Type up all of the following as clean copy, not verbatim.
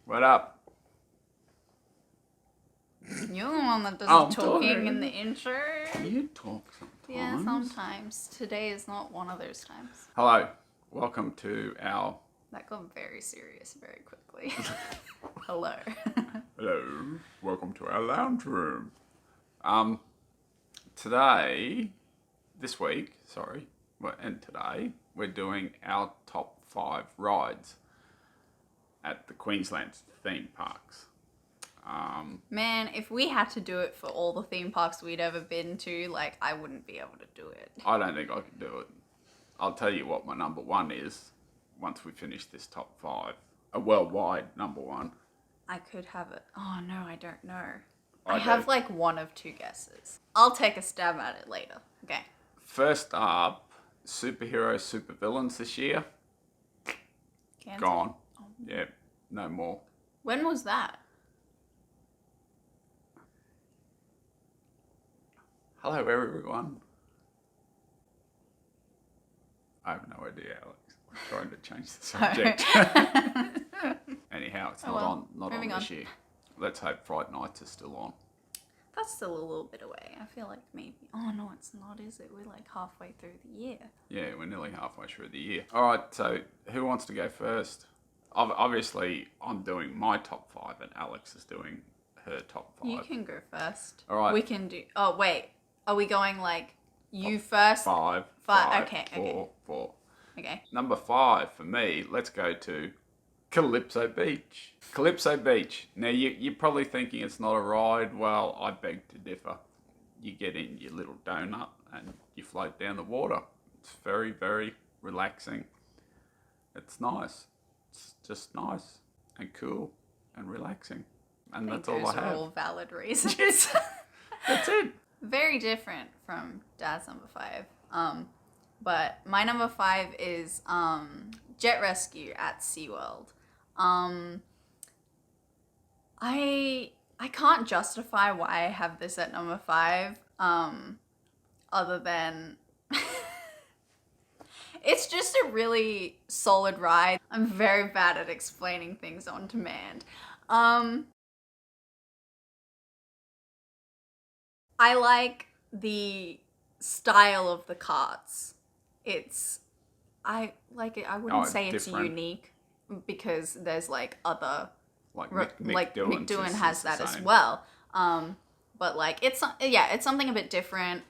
What up? You're the one that does I'm the talking talking. in the intro. You talk sometimes. Yeah, sometimes. Today is not one of those times. Hello. Welcome to our... That got very serious very quickly. Hello. Hello. Welcome to our lounge room. Today, we're doing our top 5 rides at the Queensland theme parks. Man, if we had to do it for all the theme parks we'd ever been to, I wouldn't be able to do it. I don't think I could do it. I'll tell you what my number 1 is once we finish this top 5. A worldwide number 1. I could have it. Oh, no, I don't know. I I have don't. one of 2 guesses. I'll take a stab at it later. Okay. First up, superhero, supervillains this year. Cancel. Gone. Yeah, no more. When was that? Hello, everyone. I have no idea, Alex. I'm trying to change the subject. Anyhow, it's not on this year. Let's hope Fright Nights is still on. That's still a little bit away. I feel like maybe... Oh, no, it's not, is it? We're halfway through the year. Yeah, we're nearly halfway through the year. All right, so who wants to go first? Obviously, I'm doing my top 5 and Alex is doing her top 5. You can go first. All right. We can do... Oh, wait. Are we going you first? 5. Okay, 4. Okay. Number 5 for me, let's go to Calypso Beach. Calypso Beach. Now, you're probably thinking it's not a ride. Well, I beg to differ. You get in your little donut and you float down the water. It's very, very relaxing. It's nice. It's just nice and cool and relaxing. And that's all I have. Those are all valid reasons. That's it. Very different from Dad's number 5. But my number 5 is Jet Rescue at SeaWorld. I can't justify why I have this at number 5, other than it's just a really solid ride. I'm very bad at explaining things on demand. I like the style of the carts. I like it. I wouldn't say it's different. unique because there's other Mick Doohan has that as well. But it's something a bit different.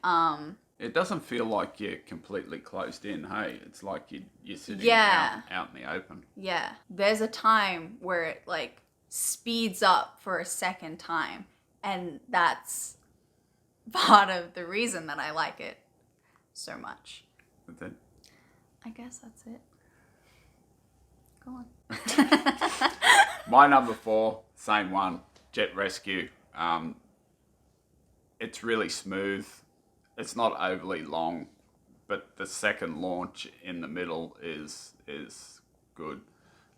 It doesn't feel like you're completely closed in, hey? It's like you're sitting out in the open. Yeah. There's a time where it speeds up for a second time, and that's part of the reason that I like it so much. That's it. I guess that's it. Go on. My number 4, same one, Jet Rescue. It's really smooth. It's not overly long, but the second launch in the middle is good.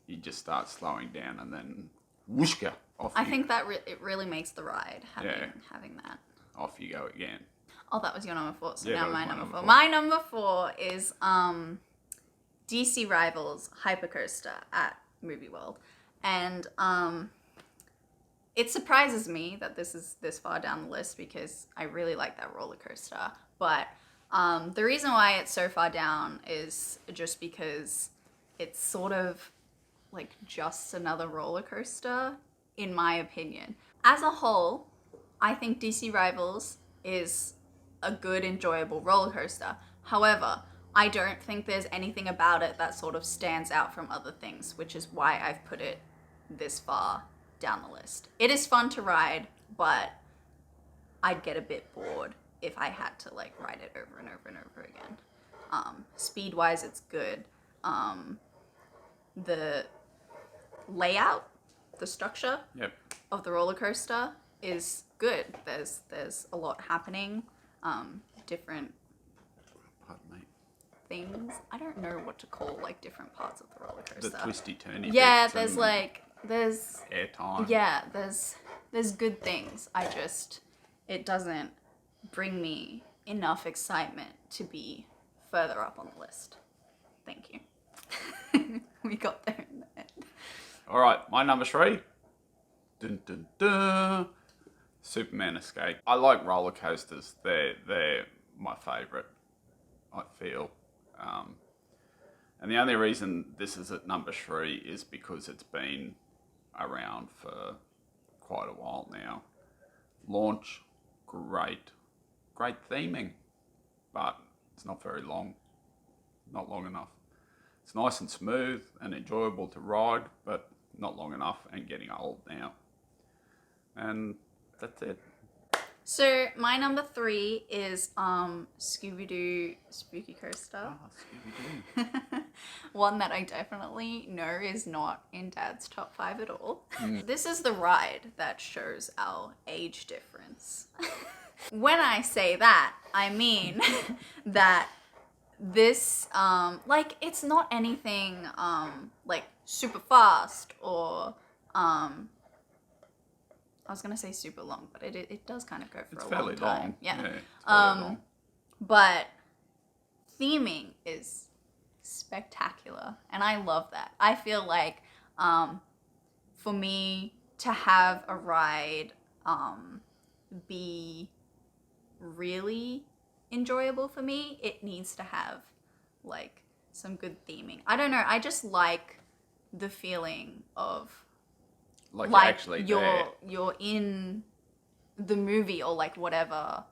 You just start slowing down and then whooshka off. I think that it really makes the ride having that. Off you go again. Oh, that was your number 4. So Yeah, now my number 4. 4. My number 4 is DC Rivals Hypercoaster at Movie World. And it surprises me that this is this far down the list because I really like that roller coaster. But the reason why it's so far down is just because it's sort of just another roller coaster, in my opinion. As a whole, I think DC Rivals is a good, enjoyable roller coaster. However, I don't think there's anything about it that sort of stands out from other things, which is why I've put it this far down the list. It is fun to ride, but I'd get a bit bored if I had to ride it over and over and over again. Speed-wise, it's good. The layout, the structure of the roller coaster is good. There's a lot happening, different things. I don't know what to call different parts of the roller coaster. The twisty turny. Yeah, there's airtime. Yeah, there's good things. It doesn't bring me enough excitement to be further up on the list. Thank you. We got there in the end. All right, my number 3, Dun, dun, dun. Superman Escape. I like roller coasters. They're my favourite, I feel. And the only reason this is at number 3 is because it's been around for quite a while now. Launch, great theming, but it's not very long, not long enough. It's nice and smooth and enjoyable to ride, but not long enough and getting old now. And that's it. So my number 3 is Scooby-Doo Spooky Coaster. Scooby-Doo. One that I definitely know is not in Dad's top 5 at all. This is the ride that shows our age difference. When I say that, I mean that this, like, it's not anything, like, super fast or, I was gonna say super long, but it does kind of go for It's a fairly long time. long. Yeah. It's fairly long. But theming is spectacular, and I love that. I feel like for me to have a ride be really enjoyable for me, it needs to have like some good theming. I don't know. I just like the feeling of Like actually you're in the movie or like whatever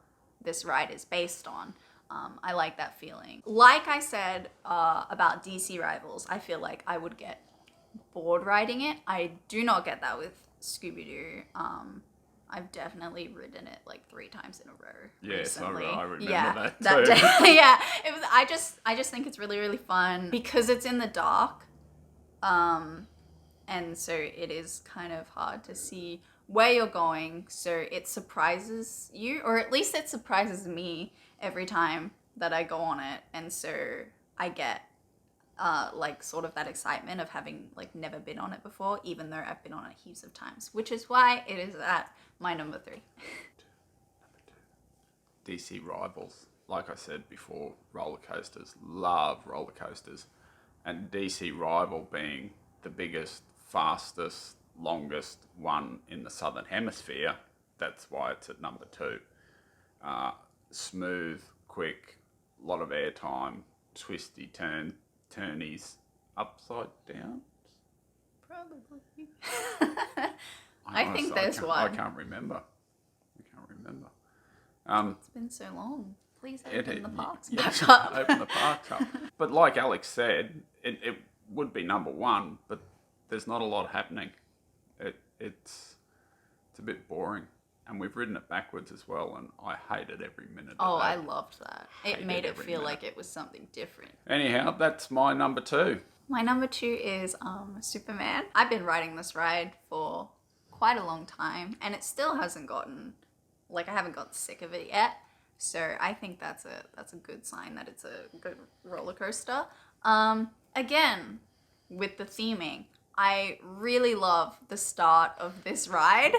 this ride is based on. I like that feeling. Like I said about DC Rivals, I feel like I would get bored riding it. I do not get that with Scooby-Doo. I've definitely ridden it like 3 times in a row recently. I remember Yeah, that too. yeah, it was. I just think it's really fun because it's in the dark. And so it is kind of hard to see where you're going. So it surprises you, or at least it surprises me every time that I go on it. And so I get like sort of that excitement of having like never been on it before, even though I've been on it heaps of times, which is why it is at my number 3. DC Rivals. Like I said before, roller coasters. Love roller coasters. And DC Rival being the biggest, fastest, longest one in the Southern Hemisphere, that's why it's at number 2. Smooth, quick, a lot of airtime, twisty turnies, upside down. Probably. I think there's one. I can't remember. It's been so long. Please open the parks yes, back up. open the parks up. But like Alex said, it would be number 1, but there's not a lot happening. It's a bit boring. And we've ridden it backwards as well, and I hated every minute of Oh, that. I loved that. It made it feel like it was something different. Anyhow, that's my number 2. My number 2 is Superman. I've been riding this ride for quite a long time, and it still hasn't gotten, like, I haven't got sick of it yet. So I think that's a good sign that it's a good roller coaster. Again, with the theming, I really love the start of this ride.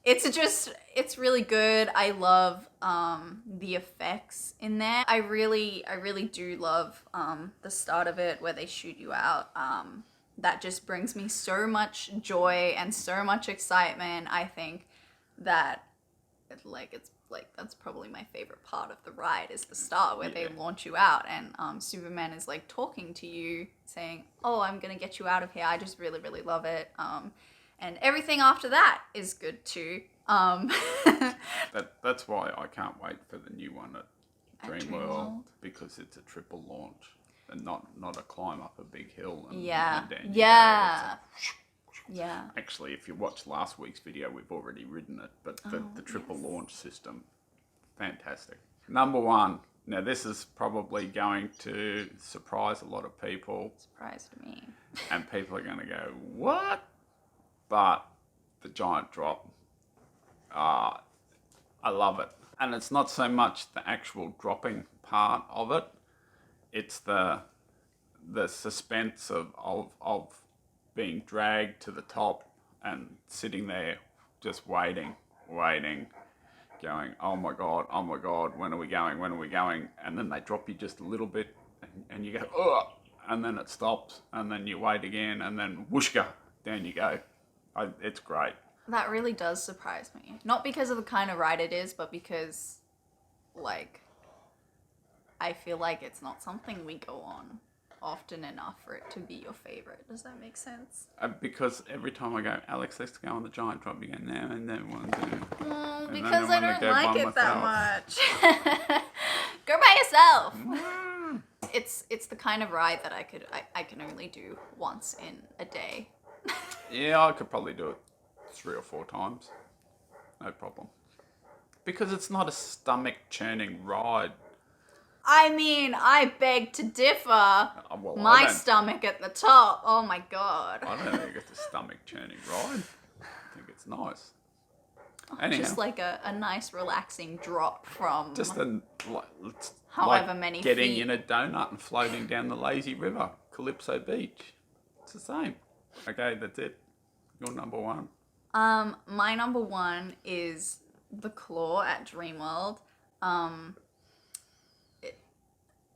It's really good. I love the effects in there. I really do love the start of it where they shoot you out. That just brings me so much joy and so much excitement. I think that it's that's probably my favorite part of the ride is the start where they launch you out and Superman is like talking to you saying, "Oh, I'm gonna get you out of here." I just really love it. And everything after that is good too. That's why I can't wait for the new one at Dreamworld, because it's a triple launch and not a climb up a big hill and down you go. Yeah. Actually, if you watch last week's video, we've already ridden it, but the triple launch system, fantastic. Number 1. Now, this is probably going to surprise a lot of people. Surprised me. And people are going to go, what? But the giant drop, I love it. And it's not so much the actual dropping part of it. It's the suspense of being dragged to the top and sitting there just waiting, going, oh my God, when are we going? And then they drop you just a little bit and you go, ugh, and then it stops and then you wait again and then whooshka, down you go. It's great. That really does surprise me. Not because of the kind of ride it is, but because, like, I feel like it's not something we go on often enough for it to be your favorite. Does that make sense? Because every time I go, Alex, let's go on the giant drop again now, and then one do. Because I don't like it that much. Go by yourself. It's the kind of ride that I can only do once in a day. Yeah, I could probably do it 3 or 4 times. No problem. Because it's not a stomach churning ride. I mean, I beg to differ. Well, My stomach at the top. Oh my god. I don't think it's a stomach churning ride. I think it's nice. Anyhow, Just like a nice relaxing drop from just however like many getting feet. in a donut and floating down the lazy river, Calypso Beach. It's the same. Okay, that's it. Your number one. My number one is the Claw at Dreamworld.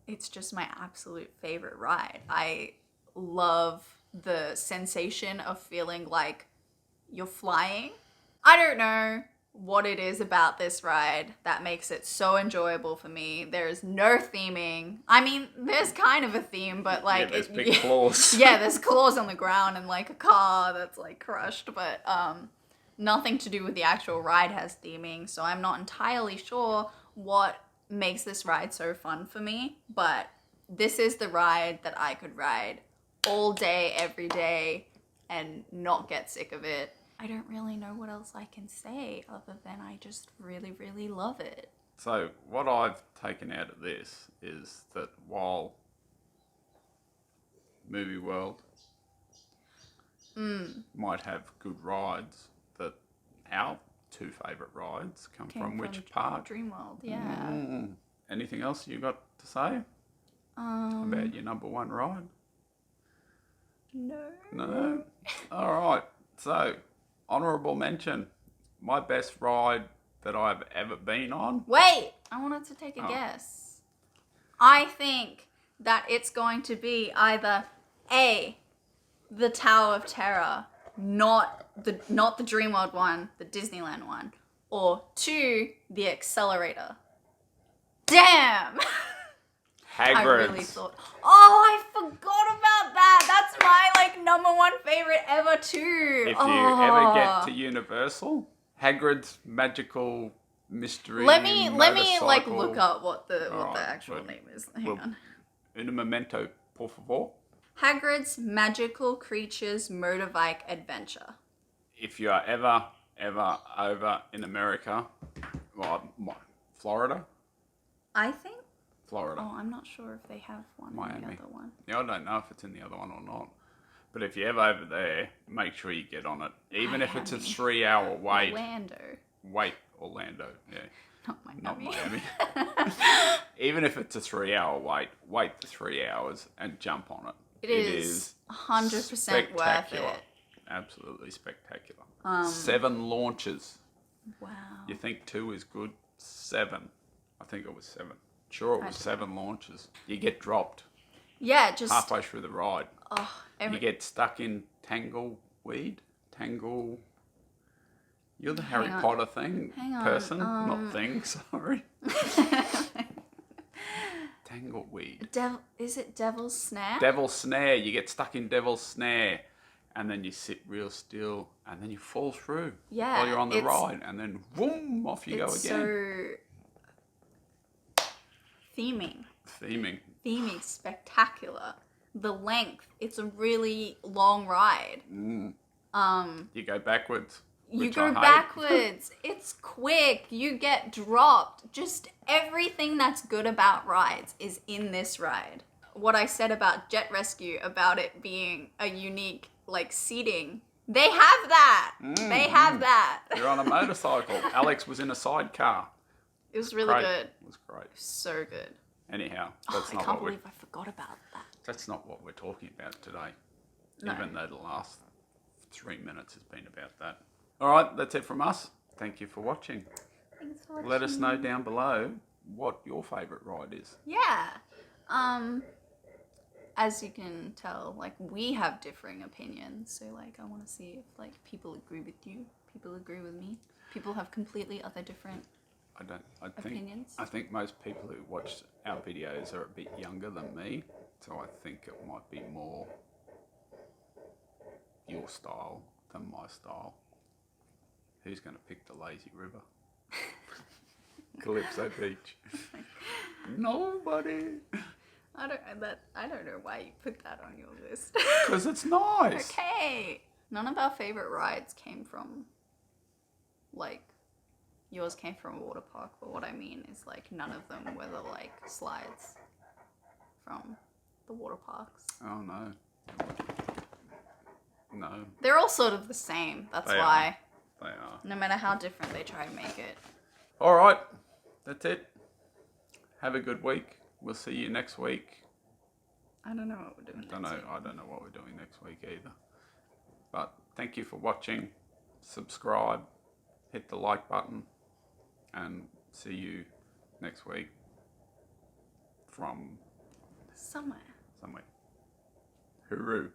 It's just my absolute favorite ride. I love the sensation of feeling like you're flying. I don't know what it is about this ride that makes it so enjoyable for me. There's no theming. I mean, there's kind of a theme, but like... Yeah, there's big claws. Yeah, there's claws on the ground and like a car that's like crushed, but nothing to do with the actual ride has theming, so I'm not entirely sure what makes this ride so fun for me, but this is the ride that I could ride all day, every day, and not get sick of it. I don't really know what else I can say other than I just really, really love it. So what I've taken out of this is that while Movie World might have good rides, that our 2 favourite rides come from which park? Dreamworld, yeah. Anything else you got to say about your number one ride? No? Alright, so honourable mention. My best ride that I've ever been on. Wait! I wanted to take a guess. I think that it's going to be either A, the Tower of Terror, not the Dreamworld one, the Disneyland one, or 2, the Accelerator. Damn! Hagrid's. I really thought. Oh, I forgot about that. That's my like number one favorite ever too. If you ever get to Universal, Hagrid's Magical Mystery let me like Motorcycle. look up what the Alright, actual but name is. Hang on. Un momento, por favor. Hagrid's Magical Creatures Motorbike Adventure. If you are ever over in America, well, Florida. I think. Florida. Oh, I'm not sure if they have one in the other one. Yeah, I don't know if it's in the other one or not. But if you're ever over there, make sure you get on it. Even if it's a 3-hour wait. Orlando. Yeah. Not Miami. Not Miami. Even if it's a 3-hour wait the 3 hours and jump on it. It is 100% worth it. Absolutely spectacular. 7 launches. Wow. You think 2 is good? 7. I think it was 7. Sure, it was 7 launches. You get dropped. Yeah, just halfway through the ride. Oh, you get stuck in Tangleweed. You're the Harry Potter person, not thing. Sorry. Tangleweed. Is it Devil's Snare? Devil's Snare. You get stuck in Devil's Snare, and then you sit real still, and then you fall through. Yeah, while you're on the ride, and then boom, off you go again. So theming spectacular. The length, it's a really long ride. You go backwards. You go backwards. It's quick. You get dropped. Just everything that's good about rides is in this ride. What I said about Jet Rescue, about it being a unique like seating, they have that. They have that. You're on a motorcycle. Alex was in a sidecar. It was really good. It was great. So good. Anyhow, that's I not can't what believe I forgot about that. That's not what we're talking about today. No. Even though the last 3 minutes has been about that. All right, that's it from us. Thank you for watching. Thanks for watching. Let us know down below what your favourite ride is. Yeah. as you can tell, like, we have differing opinions. So, like, I want to see if, like, people agree with you, people agree with me. People have completely other different opinions. I think most people who watch our videos are a bit younger than me, so I think it might be more your style than my style. Who's going to pick the lazy river? Calypso Beach. Nobody. I don't know why you put that on your list. Because it's nice. Okay. None of our favorite rides came from, like, yours came from a water park, but what I mean is, like, none of them were the, like, slides from the water parks. Oh, no. No. They're all sort of the same. That's They why. They are. No matter how different they try to make it. All right. That's it. Have a good week. We'll see you next week. I don't know what we're doing next week. I don't know what we're doing next week either. But thank you for watching. Subscribe. Hit the like button. And see you next week from Somewhere. somewhere. Hooroo.